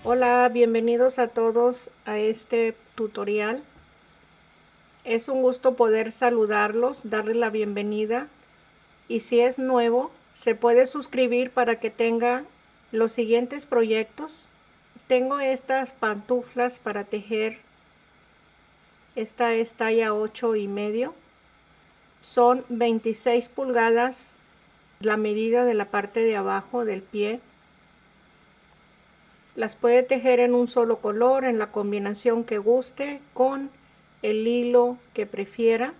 Hola, bienvenidos a todos a este tutorial. Es un gusto poder saludarlos, darles la bienvenida y si es nuevo, se puede suscribir para que tenga los siguientes proyectos. Tengo estas pantuflas para tejer. Esta es talla 8,5. Son 26 pulgadas la medida de la parte de abajo del pie. Las puede tejer en un solo color, en la combinación que guste, con el hilo que prefiera,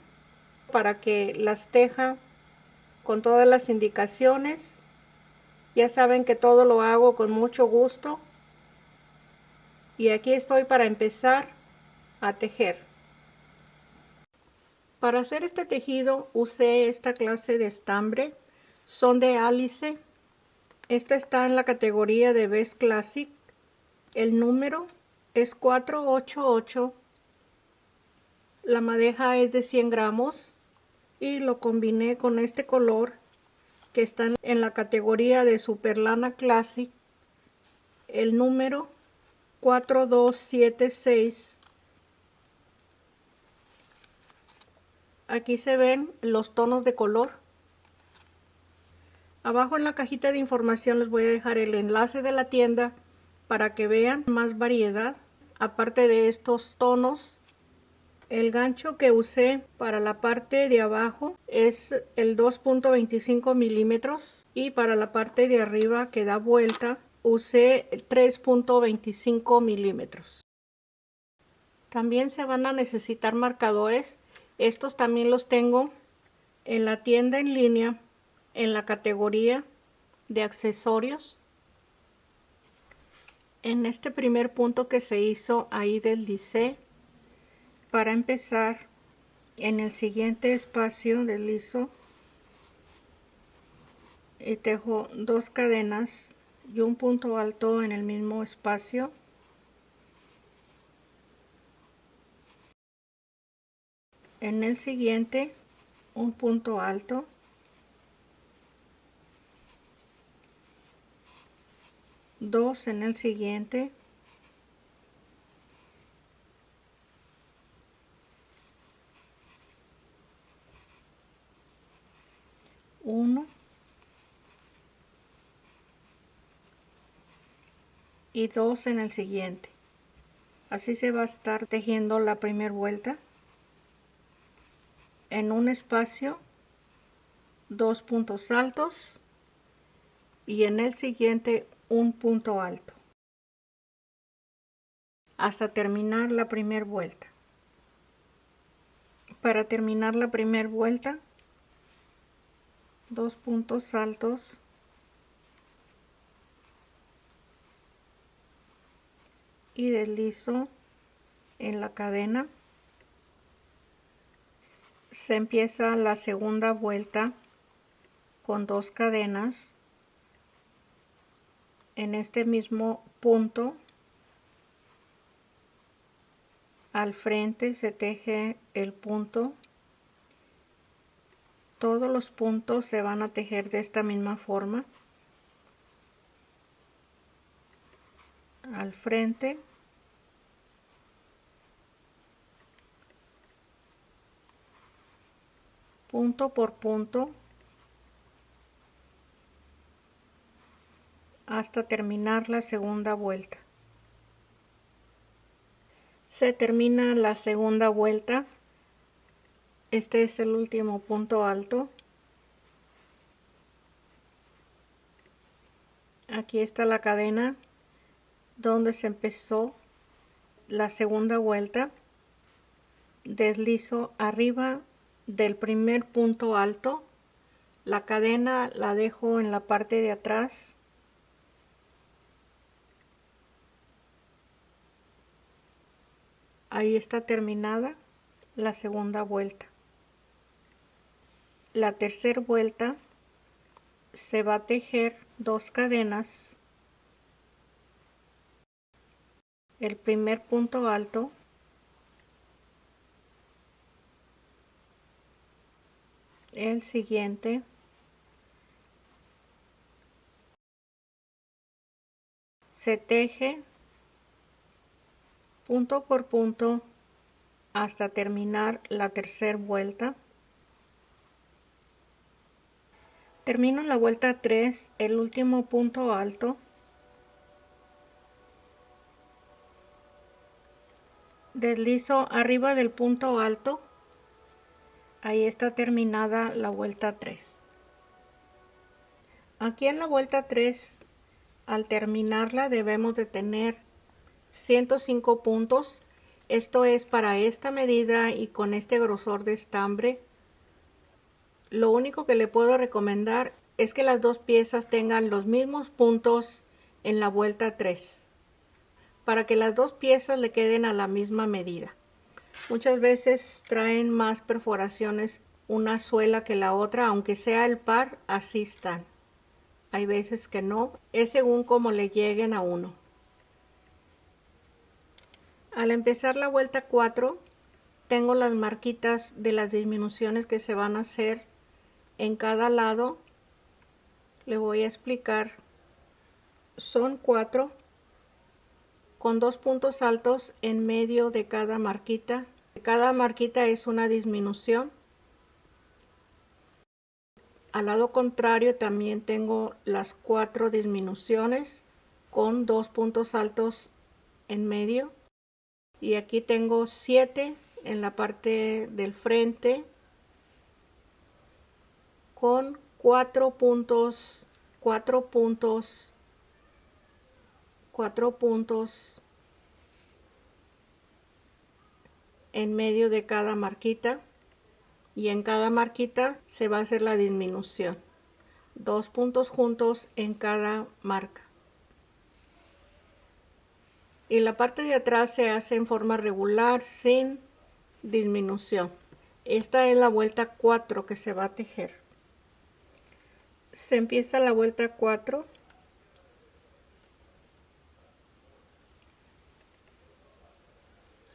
para que las teja con todas las indicaciones. Ya saben que todo lo hago con mucho gusto. Y aquí estoy para empezar a tejer. Para hacer este tejido usé esta clase de estambre. Son de Alice. Esta está en la categoría de Best Classic. El número es 488. La madeja es de 100 gramos y lo combiné con este color que está en la categoría de Super Lana Classic. El número 4276. Aquí se ven los tonos de color. Abajo en la cajita de información les voy a dejar el enlace de la tienda para que vean más variedad. Aparte de estos tonos, el gancho que usé para la parte de abajo es el 2.25 milímetros y para la parte de arriba que da vuelta usé 3.25 milímetros. También se van a necesitar marcadores. Estos también los tengo en la tienda en línea en la categoría de accesorios. En este primer punto que se hizo ahí deslicé. Para empezar, en el siguiente espacio deslizo y tejo 2 cadenas y un punto alto en el mismo espacio. En el siguiente un punto alto, dos en el siguiente, uno y dos en el siguiente. Así se va a estar tejiendo la primera vuelta. En un espacio, 2 puntos altos y en el siguiente un punto alto hasta terminar la primera vuelta. Para terminar la primera vuelta, 2 puntos altos y deslizo en la cadena. Se empieza la segunda vuelta con 2 cadenas. En este mismo punto al frente se teje el punto. Todos los puntos se van a tejer de esta misma forma. Al frente, punto por punto, hasta terminar la segunda vuelta. Se termina la segunda vuelta. Este es el último punto alto. Aquí está la cadena donde se empezó la segunda vuelta. Deslizo arriba del primer punto alto. La cadena la dejo en la parte de atrás. Ahí está terminada la segunda vuelta. La tercera vuelta se va a tejer 2 cadenas. El primer punto alto, el siguiente, se teje punto por punto hasta terminar la tercera vuelta. Termino la vuelta 3, el último punto alto. Deslizo arriba del punto alto. Ahí está terminada la vuelta 3. Aquí en la vuelta 3, al terminarla debemos de tener 105 puntos. Esto es para esta medida y con este grosor de estambre. Lo único que le puedo recomendar es que las dos piezas tengan los mismos puntos en la vuelta 3, para que las dos piezas le queden a la misma medida. Muchas veces traen más perforaciones una suela que la otra, aunque sea el par, así están. Hay veces que no, es según como le lleguen a uno. Al empezar la vuelta 4, tengo las marquitas de las disminuciones que se van a hacer en cada lado. Le voy a explicar. Son 4 con 2 puntos altos en medio de cada marquita. Cada marquita es una disminución. Al lado contrario también tengo las 4 disminuciones con 2 puntos altos en medio. Y aquí tengo 7 en la parte del frente con 4 puntos en medio de cada marquita, y en cada marquita se va a hacer la disminución. 2 puntos juntos en cada marca. Y la parte de atrás se hace en forma regular sin disminución. Esta es la vuelta 4 que se va a tejer. Se empieza la vuelta 4.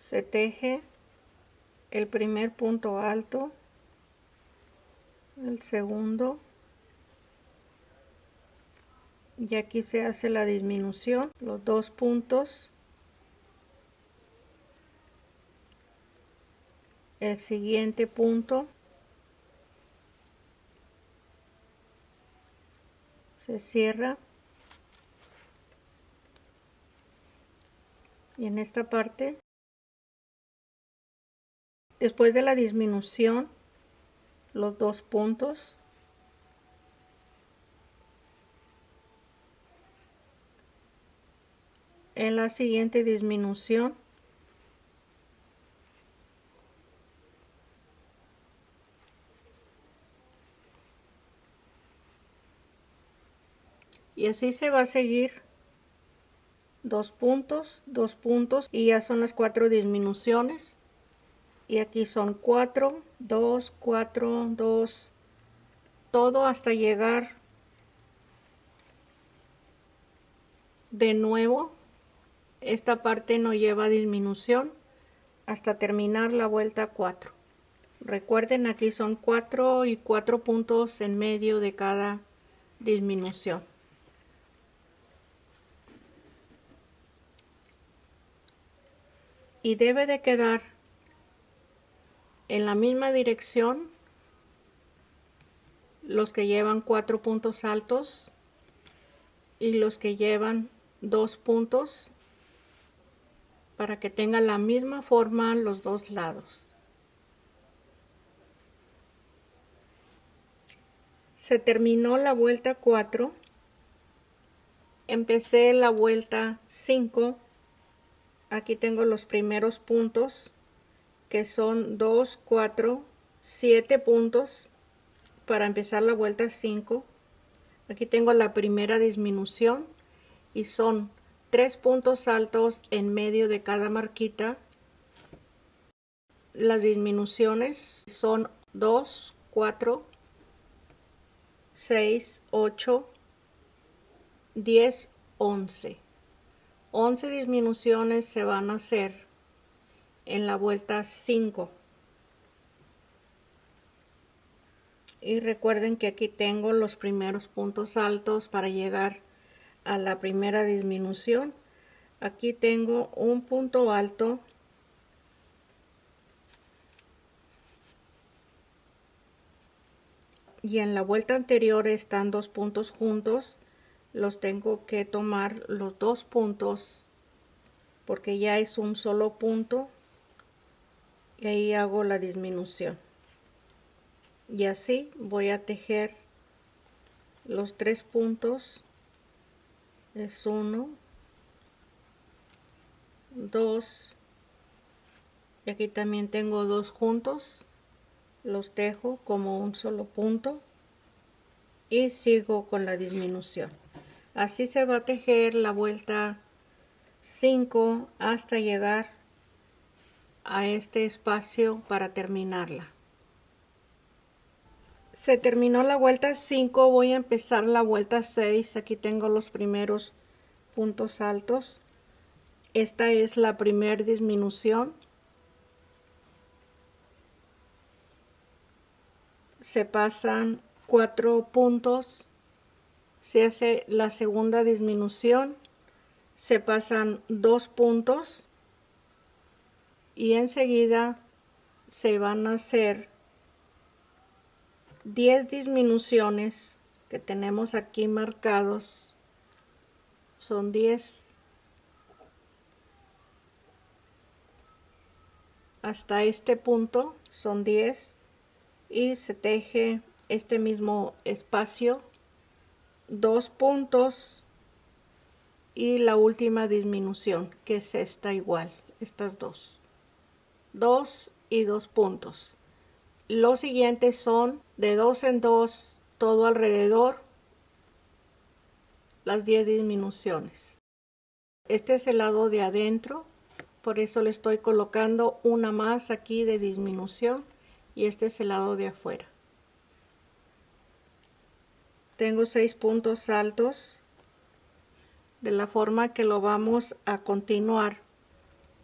Se teje el primer punto alto, el segundo, y aquí se hace la disminución, los 2 puntos, el siguiente punto, se cierra, y en esta parte, después de la disminución, los 2 puntos, en la siguiente disminución, y así se va a seguir. 2 puntos, 2 puntos, y ya son las 4 disminuciones. Y aquí son 4, 2, 4, 2, todo hasta llegar de nuevo. Esta parte no lleva disminución hasta terminar la vuelta 4. Recuerden, aquí son 4 y 4 puntos en medio de cada disminución. Y debe de quedar en la misma dirección los que llevan 4 puntos altos y los que llevan 2 puntos, para que tengan la misma forma los dos lados. Se terminó la vuelta 4. Empecé la vuelta 5. Aquí tengo los primeros puntos, que son 2, 4, 7 puntos para empezar la vuelta 5. Aquí tengo la primera disminución y son 3 puntos altos en medio de cada marquita. Las disminuciones son 2, 4, 6, 8, 10, 11. 11 disminuciones se van a hacer en la vuelta 5. Y recuerden que aquí tengo los primeros puntos altos para llegar a la primera disminución. Aquí tengo un punto alto y en la vuelta anterior están dos puntos juntos. Los tengo que tomar los dos puntos porque ya es un solo punto y ahí hago la disminución. Y así voy a tejer los tres puntos. Es 1, 2 y aquí también tengo dos juntos. Los tejo como un solo punto y sigo con la disminución. Así se va a tejer la vuelta 5 hasta llegar a este espacio para terminarla. Se terminó la vuelta 5, voy a empezar la vuelta 6. Aquí tengo los primeros puntos altos. Esta es la primera disminución. Se pasan 4 puntos. Se hace la segunda disminución. Se pasan 2 puntos. Y enseguida se van a hacer 10 disminuciones que tenemos aquí marcados. Son 10 hasta este punto, son 10 y se teje este mismo espacio, 2 puntos y la última disminución, que es esta igual, estas dos y 2 puntos. Los siguientes son de 2 en 2 todo alrededor, las 10 disminuciones. Este es el lado de adentro, por eso le estoy colocando una más aquí de disminución y este es el lado de afuera. Tengo 6 puntos altos de la forma que lo vamos a continuar.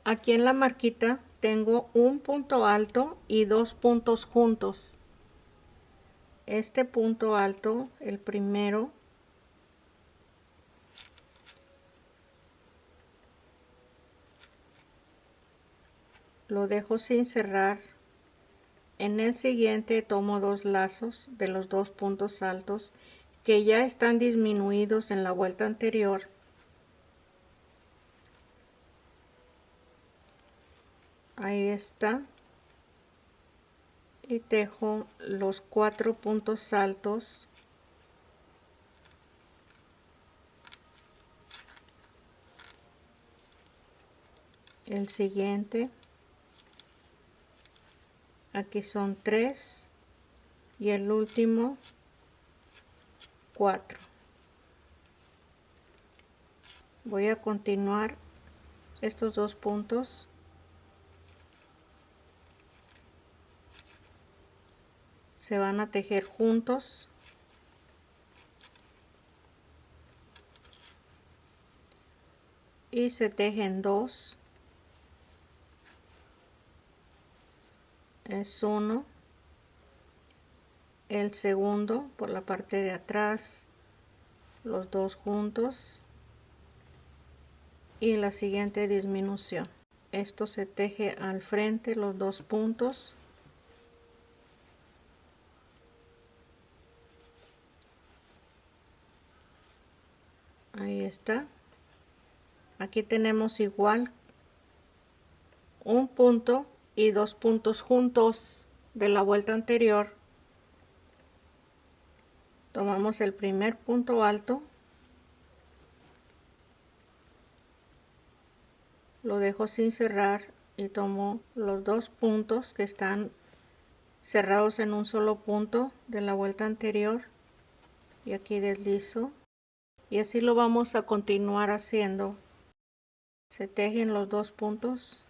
Aquí en la marquita tengo un punto alto y 2 puntos juntos. Este punto alto, el primero, lo dejo sin cerrar. En el siguiente tomo 2 lazos de los 2 puntos altos que ya están disminuidos en la vuelta anterior. Ahí está. Y tejo los 4 puntos altos. El siguiente. Aquí son 3 y el último 4. Voy a continuar estos 2 puntos. Se van a tejer juntos. Y se tejen 2. Es 1. El segundo por la parte de atrás, los 2 juntos. Y la siguiente disminución. Esto se teje al frente, los 2 puntos. Ahí está. Aquí tenemos igual un punto y 2 puntos juntos de la vuelta anterior. Tomamos el primer punto alto, lo dejo sin cerrar y tomo los 2 puntos que están cerrados en un solo punto de la vuelta anterior y aquí deslizo. Y así lo vamos a continuar haciendo. Se tejen los 2 puntos.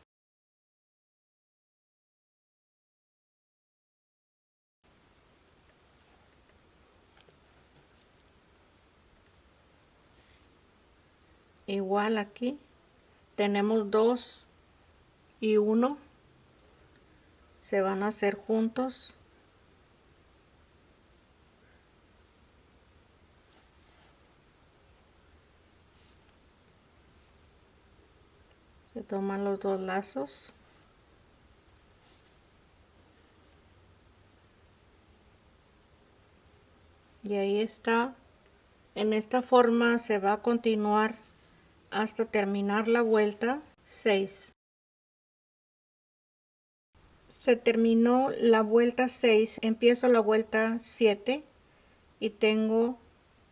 Igual aquí tenemos 2 y 1. Se van a hacer juntos. toman los dos lazos. Y ahí está. En esta forma se va a continuar hasta terminar la vuelta 6. Se terminó la vuelta 6, empiezo la vuelta 7 y tengo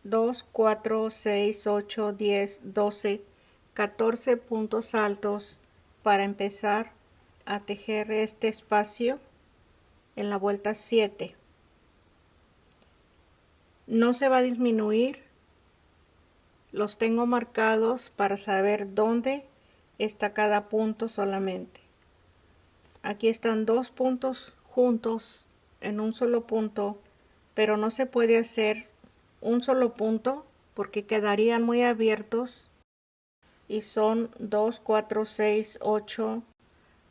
2, 4, 6, 8, 10, 12, 14 puntos altos para empezar a tejer este espacio en la vuelta 7. No se va a disminuir, los tengo marcados para saber dónde está cada punto solamente. Aquí están dos puntos juntos en un solo punto, pero no se puede hacer un solo punto porque quedarían muy abiertos y son 2, 4, 6, 8,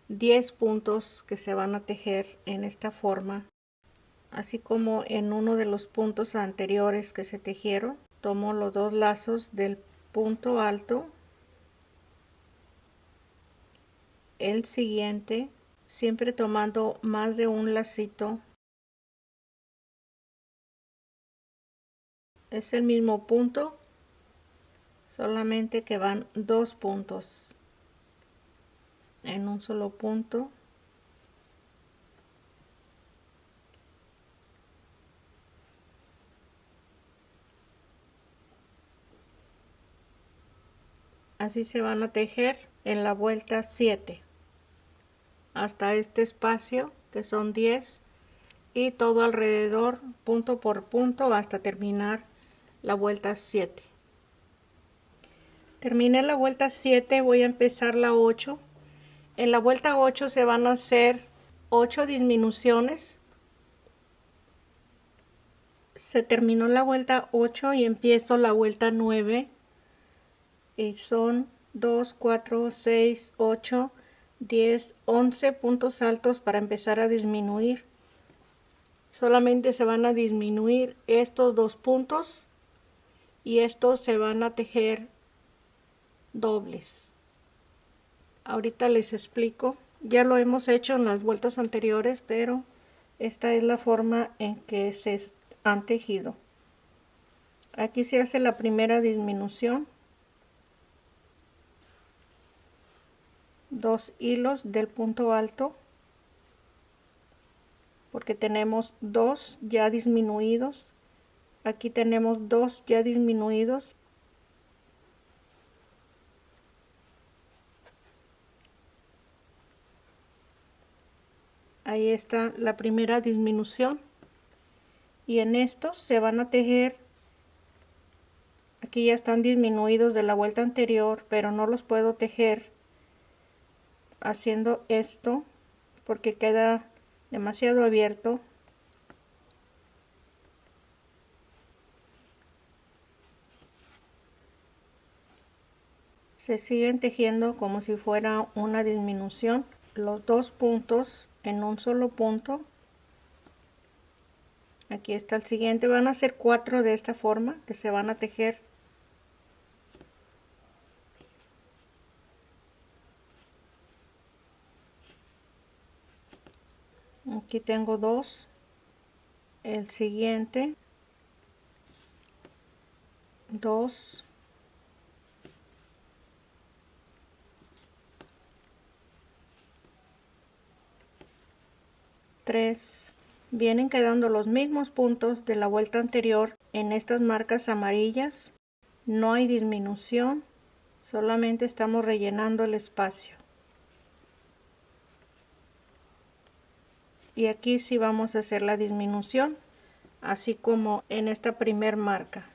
10 puntos que se van a tejer en esta forma. Así como en uno de los puntos anteriores que se tejieron, tomo los dos lazos del punto alto, el siguiente, siempre tomando más de un lacito. Es el mismo punto, solamente que van dos puntos en un solo punto. Así se van a tejer en la vuelta 7 hasta este espacio, que son 10, y todo alrededor, punto por punto, hasta terminar la vuelta 7. Terminé la vuelta 7, voy a empezar la 8. En la vuelta 8 se van a hacer 8 disminuciones. Se terminó la vuelta 8 y empiezo la vuelta 9. Y son 2, 4, 6, 8, 10, 11 puntos altos para empezar a disminuir. Solamente se van a disminuir estos dos puntos y estos se van a tejer dobles. Ahorita les explico. Ya lo hemos hecho en las vueltas anteriores, pero esta es la forma en que se han tejido. Aquí se hace la primera disminución, 2 hilos del punto alto, porque tenemos 2 ya disminuidos. Aquí tenemos 2 ya disminuidos. Ahí está la primera disminución. Y en estos se van a tejer, aquí ya están disminuidos de la vuelta anterior, pero no los puedo tejer haciendo esto porque queda demasiado abierto. Se siguen tejiendo como si fuera una disminución, los dos puntos en un solo punto. Aquí está el siguiente, van a ser 4 de esta forma que se van a tejer. Aquí tengo 2, el siguiente 2, tres. Vienen quedando los mismos puntos de la vuelta anterior en estas marcas amarillas. No hay disminución, solamente estamos rellenando el espacio. Y aquí sí vamos a hacer la disminución, así como en esta primer marca.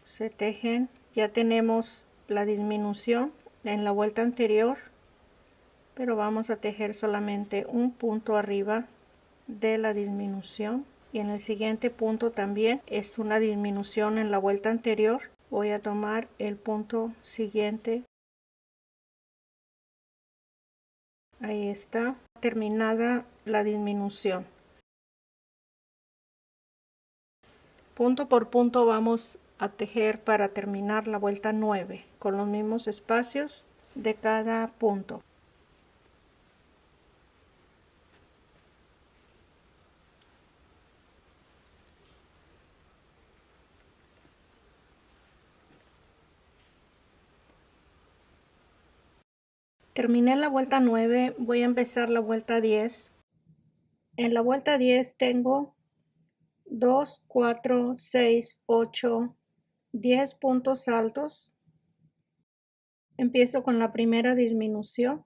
Se tejen, ya tenemos la disminución en la vuelta anterior, pero vamos a tejer solamente un punto arriba de la disminución. Y en el siguiente punto también es una disminución en la vuelta anterior. Voy a tomar el punto siguiente. Ahí está terminada la disminución. Punto por punto vamos a tejer para terminar la vuelta 9 con los mismos espacios. de cada punto. Terminé la vuelta 9, voy a empezar la vuelta 10. En la vuelta 10 tengo 2, 4, 6, 8, 10 puntos altos. Empiezo con la primera disminución.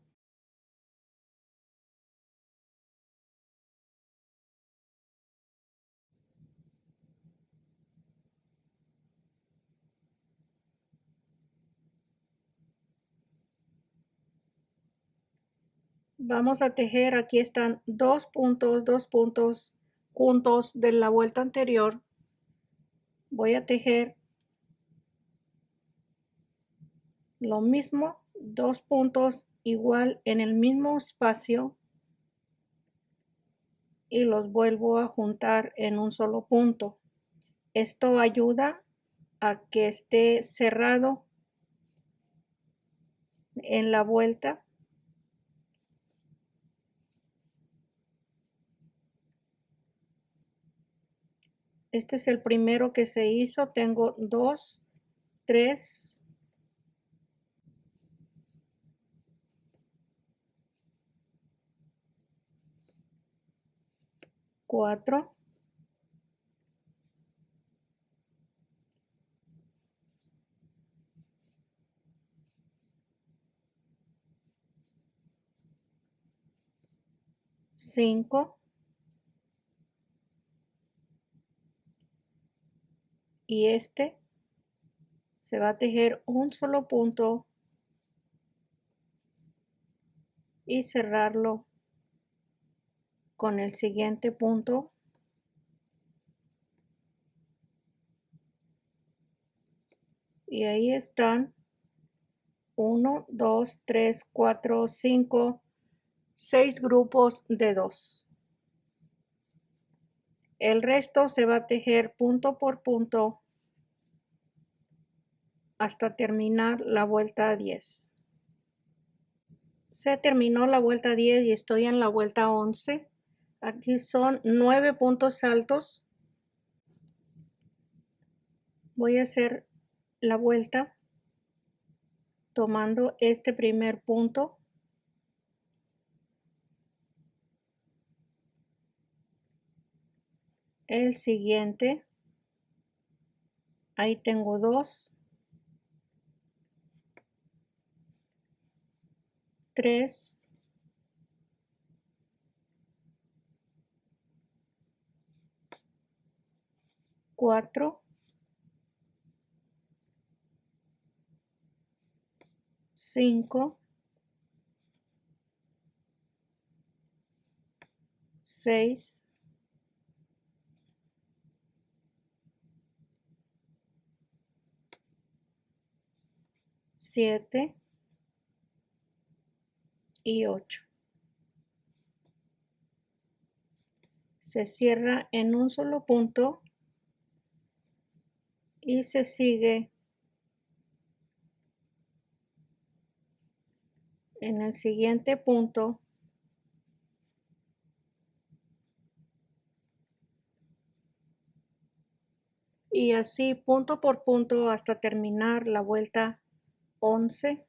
Vamos a tejer, aquí están 2 puntos juntos de la vuelta anterior. Voy a tejer lo mismo, 2 puntos igual en el mismo espacio y los vuelvo a juntar en un solo punto. Esto ayuda a que esté cerrado en la vuelta. Este es el primero que se hizo. Tengo 2, 3, 4, 5 y este se va a tejer un solo punto y cerrarlo con el siguiente punto. Y ahí están 1, 2, 3, 4, 5, 6 grupos de 2. El resto se va a tejer punto por punto hasta terminar la vuelta 10. Se terminó la vuelta 10 y estoy en la vuelta 11. Aquí son 9 puntos altos. Voy a hacer la vuelta tomando este primer punto, el siguiente, ahí tengo 2, 3, 4, 5, 6, 7 y 8. Se cierra en un solo punto y se sigue en el siguiente punto y así punto por punto hasta terminar la vuelta 11.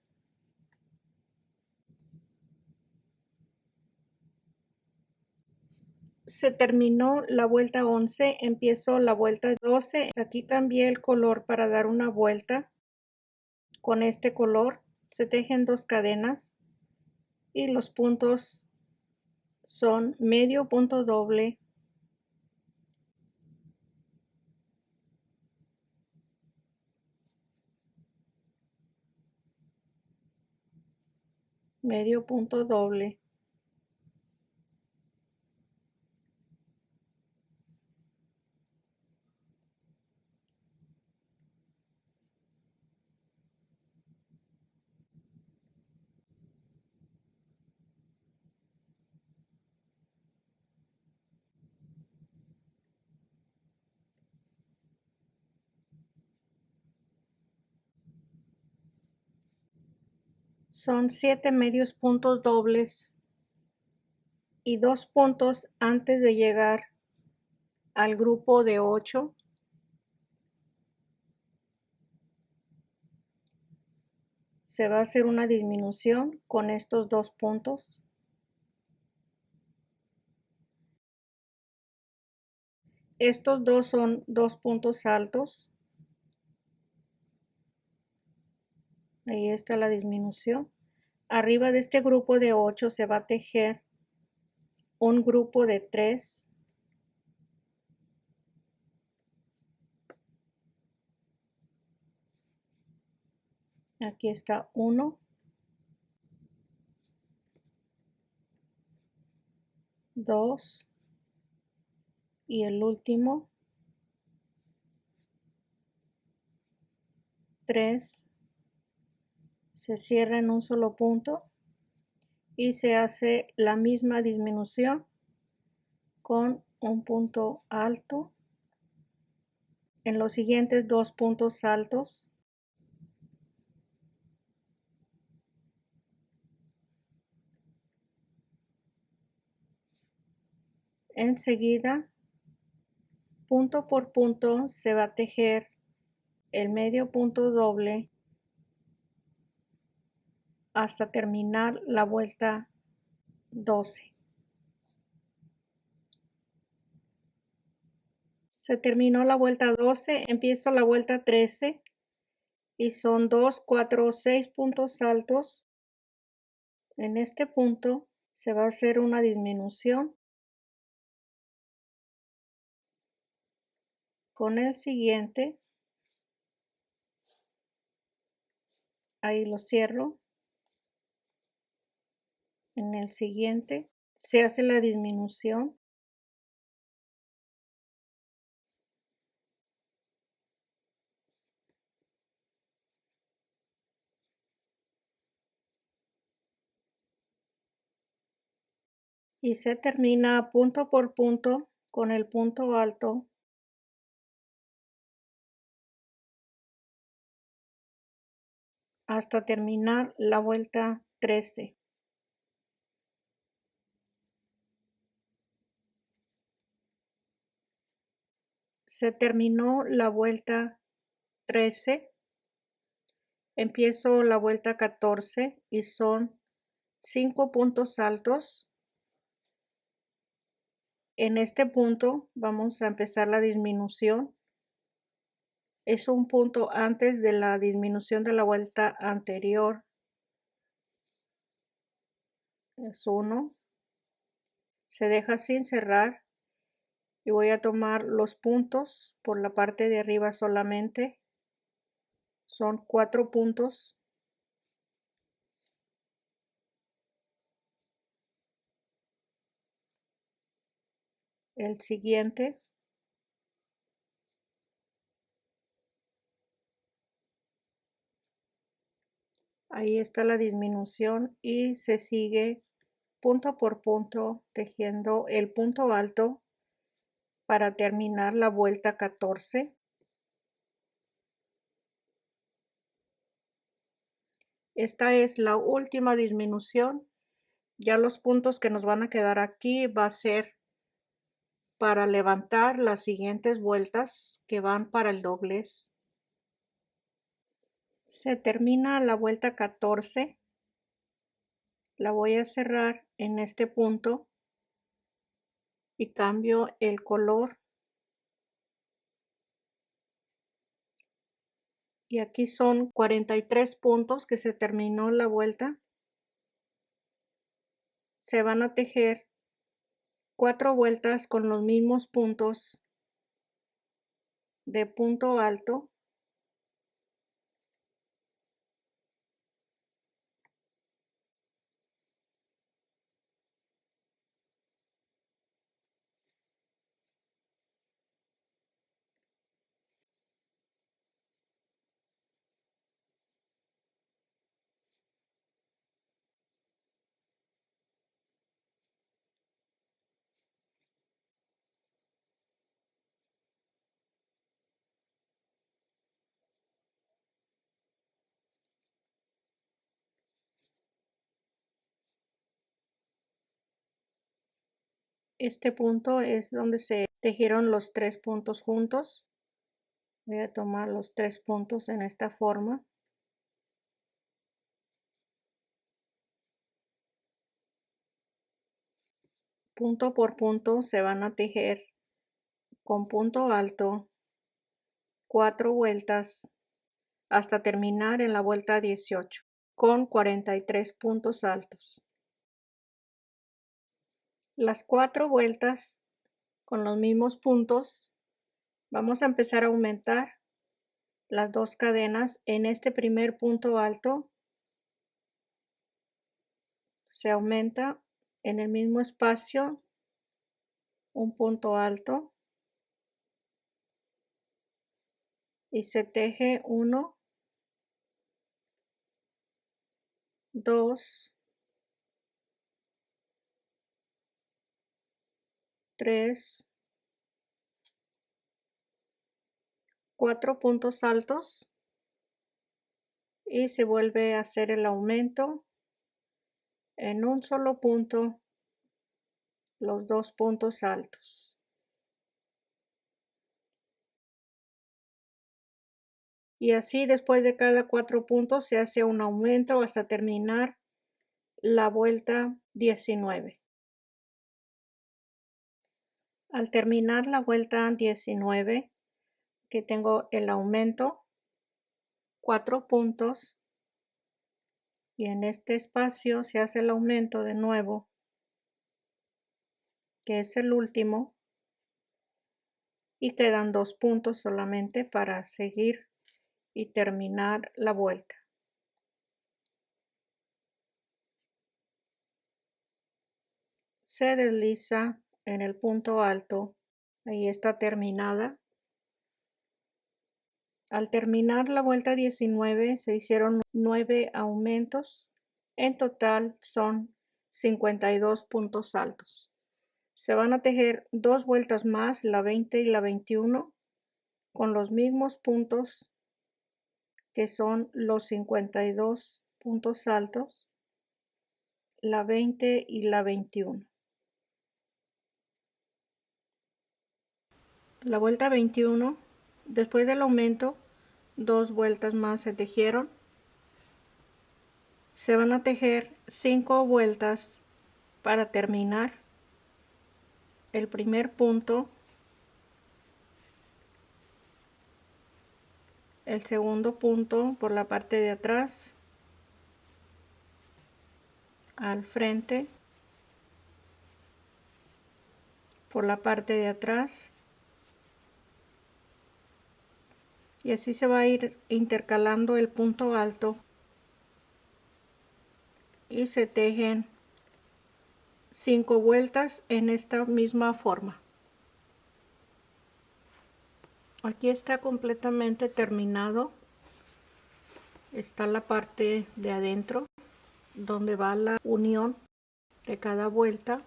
Se terminó la vuelta 11, empiezo la vuelta 12. Aquí cambié el color para dar una vuelta con este color. Se tejen 2 cadenas y los puntos son medio punto doble, medio punto doble, Son 7 medios puntos dobles y 2 puntos antes de llegar al grupo de 8. Se va a hacer una disminución con estos 2 puntos. Estos dos son 2 puntos altos. Ahí está la disminución. Arriba de este grupo de 8 se va a tejer un grupo de 3. Aquí está 1, 2 y el último 3. Se cierra en un solo punto y se hace la misma disminución con un punto alto en los siguientes 2 puntos altos. Enseguida, punto por punto, se va a tejer el medio punto doble hasta terminar la vuelta 12. Se terminó la vuelta 12, empiezo la vuelta 13 y son 2, 4, 6 puntos altos. En este punto se va a hacer una disminución con el siguiente. Ahí lo cierro. En el siguiente se hace la disminución. Y se termina punto por punto con el punto alto hasta terminar la vuelta 13. Se terminó la vuelta 13. Empiezo la vuelta 14 y son 5 puntos altos. En este punto vamos a empezar la disminución. Es un punto antes de la disminución de la vuelta anterior. Es 1. Se deja sin cerrar y voy a tomar los puntos por la parte de arriba solamente. Son 4 puntos. El siguiente. Ahí está la disminución y se sigue punto por punto tejiendo el punto alto para terminar la vuelta 14. Esta es la última disminución. Ya los puntos que nos van a quedar aquí va a ser para levantar las siguientes vueltas que van para el doblez. Se termina la vuelta 14. La voy a cerrar en este punto y cambio el color. Y aquí son 43 puntos que se terminó la vuelta. Se van a tejer 4 vueltas con los mismos puntos de punto alto. Este punto es donde se tejieron los 3 puntos juntos. Voy a tomar los 3 puntos en esta forma. Punto por punto se van a tejer con punto alto 4 vueltas hasta terminar en la vuelta 18 con 43 puntos altos. Las 4 vueltas con los mismos puntos, vamos a empezar a aumentar las 2 cadenas en este primer punto alto. Se aumenta en el mismo espacio un punto alto y se teje 1, 2, 3, 4 puntos altos y se vuelve a hacer el aumento en un solo punto los 2 puntos altos. Y así después de cada 4 puntos se hace un aumento hasta terminar la vuelta 19. Al terminar la vuelta 19, que tengo el aumento, 4 puntos, y en este espacio se hace el aumento de nuevo, que es el último, y quedan 2 puntos solamente para seguir y terminar la vuelta. Se desliza en el punto alto, ahí está terminada. Al terminar la vuelta 19 se hicieron 9 aumentos, en total son 52 puntos altos. Se van a tejer 2 vueltas más, la 20 y la 21, con los mismos puntos que son los 52 puntos altos, la 20 y la 21. La vuelta 21, después del aumento, 2 vueltas más se tejieron. Se van a tejer 5 vueltas para terminar el primer punto, el segundo punto por la parte de atrás, al frente, por la parte de atrás, y así se va a ir intercalando el punto alto y se tejen 5 vueltas en esta misma forma. Aquí está completamente terminado. Está la parte de adentro donde va la unión de cada vuelta.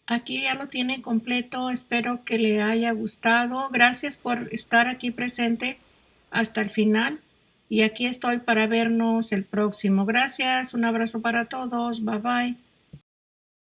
Aquí ya lo tiene completo. Espero que le haya gustado. Gracias por estar aquí presente hasta el final. Y aquí estoy para vernos el próximo. Gracias. Un abrazo para todos. Bye bye.